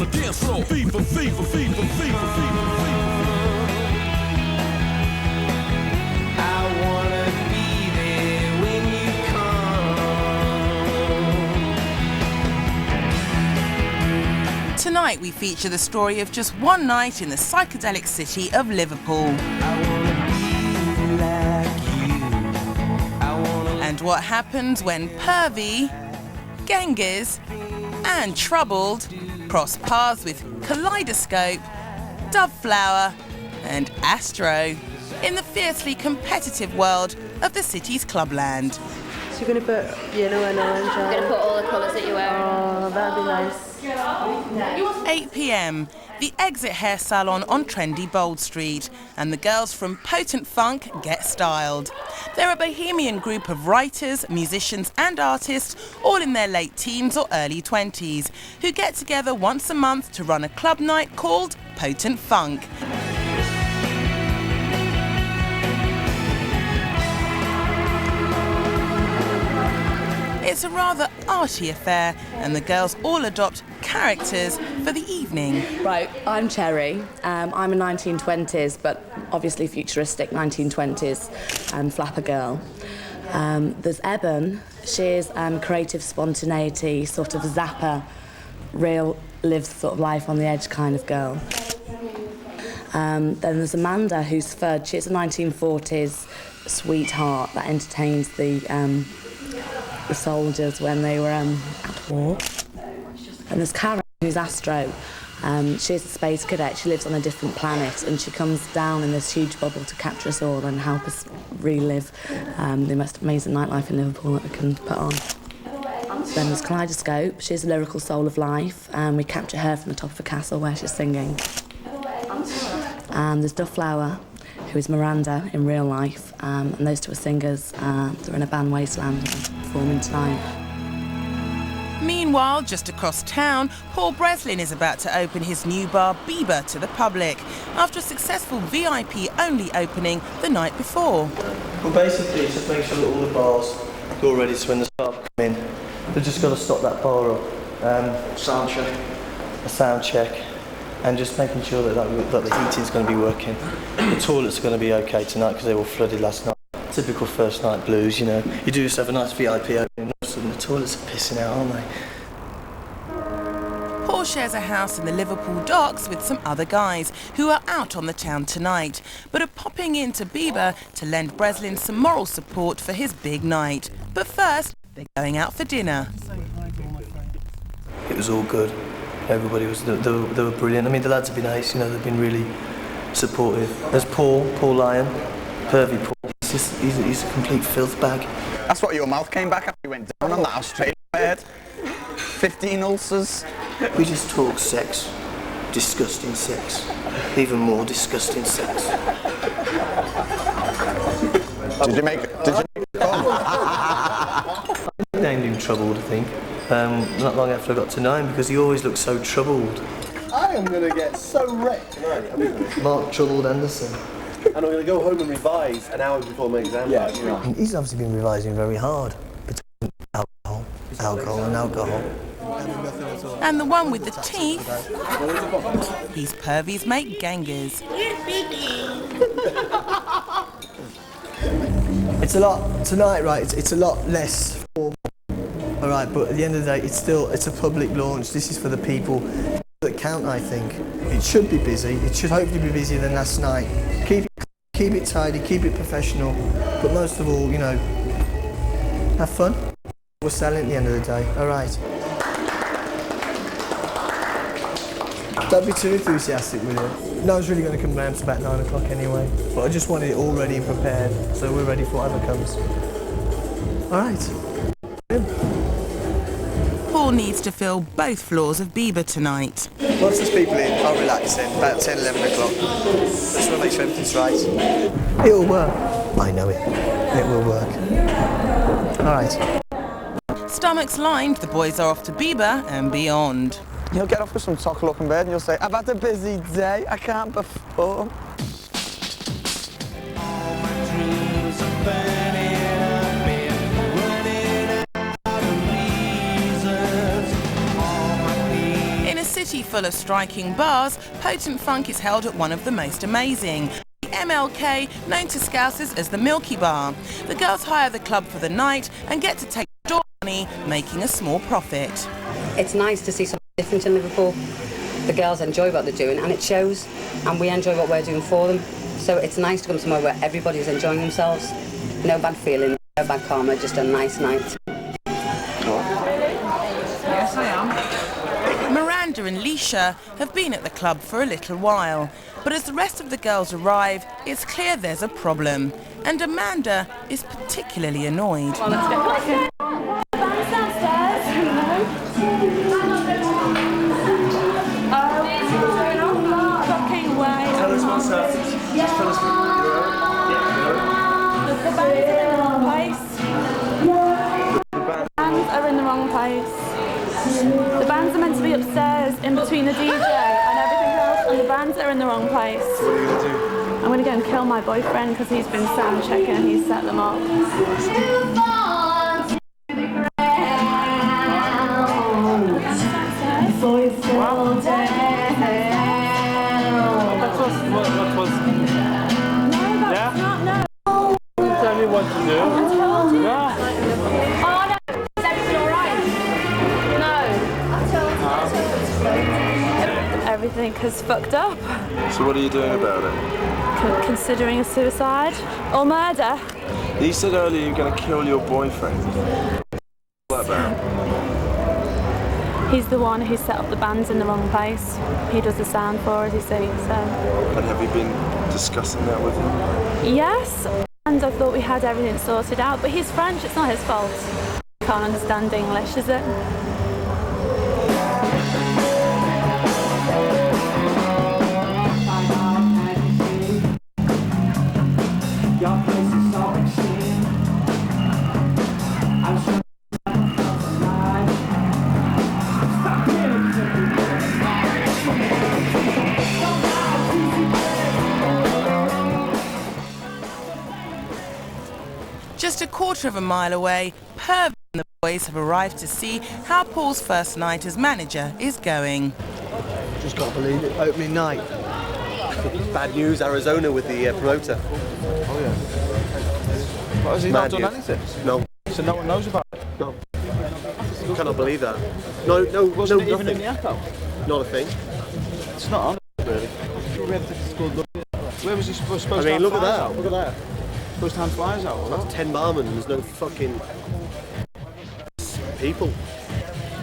the dance floor. Fever, fever, fever, fever, fever, fever. I wanna be there when you come. Tonight we feature the story of just one night in the psychedelic city of Liverpool. And what happens when Pervy, Ghengis and Troubled cross paths with Kaleidoscope, Doveflower and Astro in the fiercely competitive world of the city's clubland. So you're going to put yellow and orange on? I'm going to put all the colours that you're wearing. Oh, that'd be nice. 8 p.m, the Exit Hair Salon on trendy Bold Street, and the girls from Potent Funk get styled. They're a bohemian group of writers, musicians and artists, all in their late teens or early 20s, who get together once a month to run a club night called Potent Funk. It's a rather arty affair, and the girls all adopt characters for the evening. Right, I'm Cherry. I'm a 1920s, but obviously futuristic 1920s flapper girl. There's Eben. She's creative spontaneity, sort of zapper, real lives sort of life on the edge kind of girl. Then there's Amanda, who's Fudge. She's a 1940s sweetheart that entertains the soldiers when they were at war. And there's Karen, who's Astro. She's a space cadet. She lives on a different planet, and she comes down in this huge bubble to capture us all and help us relive the most amazing nightlife in Liverpool that we can put on. Then there's Kaleidoscope. She's a lyrical soul of life, and we capture her from the top of a castle where she's singing. And there's Doveflower, who is Miranda in real life, and those two are singers. They're in a band, Wasteland, performing tonight. Meanwhile, just across town, Paul Breslin is about to open his new bar Bieber to the public after a successful VIP-only opening the night before. Well, basically, just make sure that all the bars are all ready so when the staff come in, they've just got to stop that bar up. Sound check. A sound check. And just making sure that the heating's going to be working. The toilets are going to be okay tonight because they were flooded last night. Typical first night blues, you know. You do yourself a nice VIP opening, and all of a sudden the toilets are pissing out, aren't they? Paul shares a house in the Liverpool docks with some other guys who are out on the town tonight, but are popping into Bieber to lend Breslin some moral support for his big night. But first, they're going out for dinner. It was all good. Everybody was, they were brilliant. I mean, the lads have been ace, you know, they've been really supportive. There's Paul Lyon, Pervy Paul. He's a complete filth bag. That's what your mouth came back after you went down on that. I was straight in my head. 15 ulcers. We just talk sex. Disgusting sex. Even more disgusting sex. Did you make it fun? I named him Troubled, I think. Not long after I got to know him, because he always looked so troubled. I am going to get so wrecked tonight. Mark Troubled Anderson. And I'm going to go home and revise an hour before my exam. Yeah, He's obviously been revising very hard between alcohol and alcohol. And the one with the teeth, he's Pervy's mate Ghengis. It's a lot tonight, right? It's a lot less formal. All right, but at the end of the day, it's a public launch. This is for the people that count, I think. It should be busy. It should hopefully be busier than last night. Keep it tidy, keep it professional, but most of all, you know, have fun. We're selling at the end of the day. All right. Don't be too enthusiastic with it. No one's really going to come round to about 9 o'clock anyway. But I just wanted it all ready and prepared, so we're ready for whatever comes. All right. Paul needs to fill both floors of Bieber tonight. Once there's people in, I'll relax in, about 10, 11 o'clock. Just want to make sure everything's right. It'll work. I know it. It will work. All right. Stomachs lined, the boys are off to Bieber and beyond. You'll get off with some chocolate in bed and you'll say, I've had a busy day, I can't perform. In a city full of striking bars, Potent Funk is held at one of the most amazing, the MLK, known to Scousers as the Milky Bar. The girls hire the club for the night and get to take store money, making a small profit. It's nice to see something different in Liverpool. The girls enjoy what they're doing and it shows, and we enjoy what we're doing for them. So it's nice to come somewhere where everybody's enjoying themselves. No bad feeling, no bad karma, just a nice night. Yes, I am. Miranda and Leisha have been at the club for a little while, but as the rest of the girls arrive, it's clear there's a problem, and Amanda is particularly annoyed. Well, let's get downstairs. Tell us what's up. Just tell us what you're The bands are in the wrong place. The bands are in the wrong place. The bands are meant to be upstairs in between the DJ and everything else, and the bands are in the wrong place. What are you going to do? I'm going to go and kill my boyfriend because he's been sound checking and he's set them up. Tell me what to do. I told you. Oh no, is everything alright? No. I told you. Everything has fucked up. So what are you doing about it? Considering a suicide or murder. You said earlier you're going to kill your boyfriend. What about? He's the one who set up the bands in the wrong place. He does the sound for us, you see, so... And have you been discussing that with him? Yes, and I thought we had everything sorted out, but he's French, it's not his fault. Can't understand English, is it? Just a quarter of a mile away, Pervy and the boys have arrived to see how Paul's first night as manager is going. Just can't believe it. Opening night. Bad news, Arizona with the promoter. Oh yeah. What, has he not done anything? No. So no one knows about it? No. Cannot believe that. No, Wasn't it even nothing. in the Echo? Not a thing. It's not on really. Where was he supposed to have look at flyers that. out? Look at that. Supposed to hand flyers out, wasn't That's 10 barmen and there's no fucking people.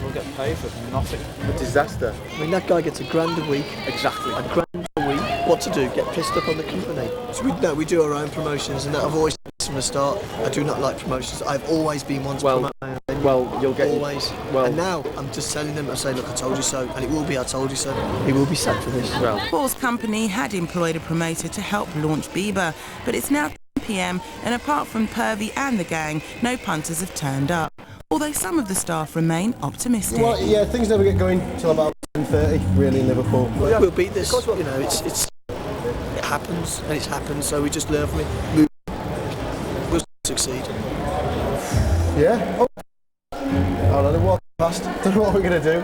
We'll get paid for nothing. A disaster. I mean, that guy gets £1,000 a week. Exactly. £1,000 a week. What to do? Get pissed up on the company. So we do our own promotions, and I've always said from the start, I do not like promotions. I've always been one to promote. Well, you'll get always. And now I'm just telling them. I say, look, I told you so, and it will be. I told you so. He will be sacked for this. Well, Paul's company had employed a promoter to help launch Bieber, but it's now 10 p.m. and apart from Pervy and the gang, no punters have turned up. Although some of the staff remain optimistic. Well, yeah, things never get going till about 10:30, really, in Liverpool. We'll beat this. You know, it happens, and it's happened. So we just learn from it. We'll succeed. Yeah. Oh. I don't know what past. Don't know what we're gonna do.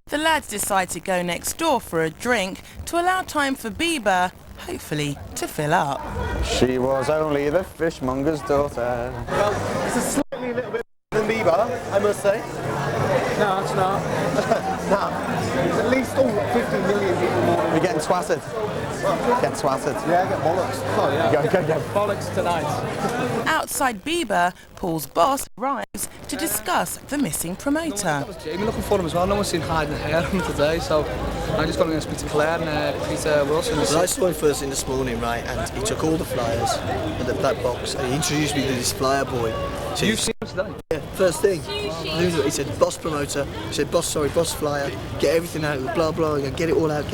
The lads decide to go next door for a drink to allow time for Bieber, hopefully, to fill up. she was only the fishmonger's daughter. Well, it's a slightly little bit than Bieber, I must say. No, it's not. Nah, it's at least 50 million people more. You're getting twatted. Get twatted. Yeah, I get bollocks. Oh yeah. Go. Bollocks tonight. Outside Bieber, Paul's boss arrives to discuss the missing promoter. Jamie looking for him as well. No one's seen hiding hair on him today, so I just got to go speak to Claire and Peter Wilson. So I saw him first thing this morning, right, and he took all the flyers and the black box, and he introduced me to this flyer boy. So You've seen him today? Yeah, first thing. He said, boss promoter. He said, boss flyer. Get everything out, blah, blah, get it all out.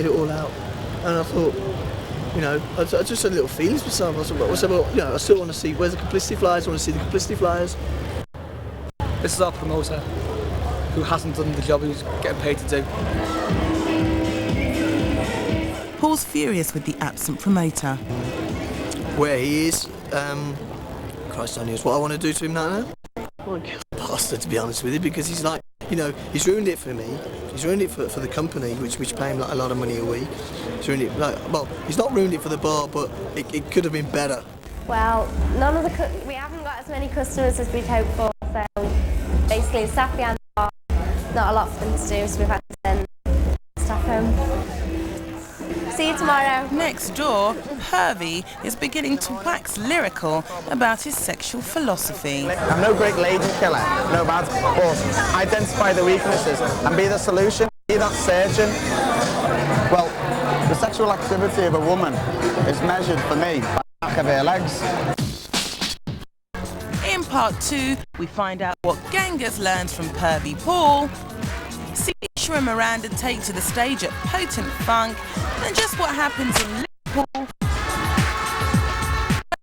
And I thought, you know, I just had little feelings for myself. I said, well, you know, I still want to see, where's the publicity flyers? I want to see the publicity flyers. This is our promoter, who hasn't done the job he was getting paid to do. Paul's furious with the absent promoter. Where he is, Christ only knows what I want to do to him now. I want to kill the bastard, to be honest with you, because he's like, You know, he's ruined it for me. He's ruined it for the company, which pay him like a lot of money a week. He's ruined it, like, well, he's not ruined it for the bar, but it could have been better. Well, we haven't got as many customers as we'd hoped for, so basically the staff behind the bar, not a lot for them to do, so we've had to send staff home. See you tomorrow. Next door, Pervy is beginning to wax lyrical about his sexual philosophy. I'm no great lady killer, no bad, but identify the weaknesses and be the solution, be that surgeon. Well, the sexual activity of a woman is measured for me by the back of her legs. In part 2, we find out what Ghengis learns from Pervy Paul, see Isha and Miranda take to the stage at Potent Funk, and just what happens in Liverpool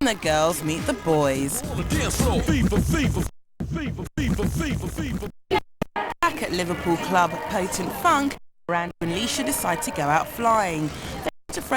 when the girls meet the boys. Back at Liverpool club Potent Funk, Miranda and Leisha decide to go out flying. They're not afraid